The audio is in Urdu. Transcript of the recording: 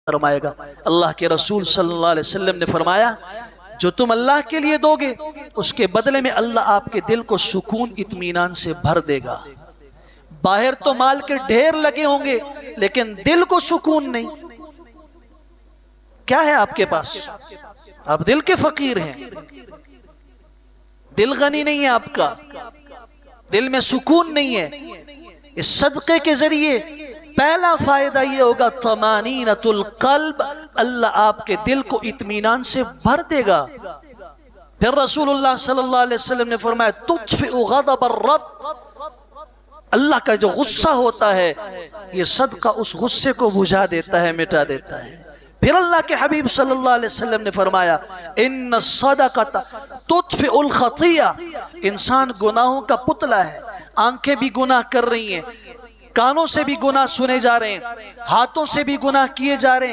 فرمائے گا۔ اللہ کے رسول صلی اللہ علیہ وسلم نے فرمایا جو تم اللہ کے لیے دو گے اس کے بدلے میں اللہ آپ کے دل کو سکون اطمینان سے بھر دے گا۔ باہر تو مال کے ڈھیر لگے ہوں گے لیکن دل کو سکون نہیں۔ کیا ہے آپ کے پاس؟ آپ دل کے فقیر ہیں، دل غنی نہیں ہے، آپ کا دل میں سکون نہیں ہے۔ اس صدقے کے ذریعے پہلا فائدہ یہ ہوگا طمانینۃ القلب، اللہ آپ کے دل کو اطمینان سے بھر دے گا۔ پھر رسول اللہ صلی اللہ علیہ وسلم نے فرمایا تطفئ غضب الرب، اللہ کا جو غصہ ہوتا ہے یہ صدقہ اس غصے کو بجھا دیتا ہے، مٹا دیتا ہے۔ پھر اللہ کے حبیب صلی اللہ علیہ وسلم نے فرمایا ان الصدقۃ تطفئ الخطیہ، انسان گناہوں کا پتلا ہے، آنکھیں بھی گناہ کر رہی ہیں، کانوں سے بھی گناہ سنے جا رہے ہیں، ہاتھوں سے بھی گناہ کیے جا رہے ہیں،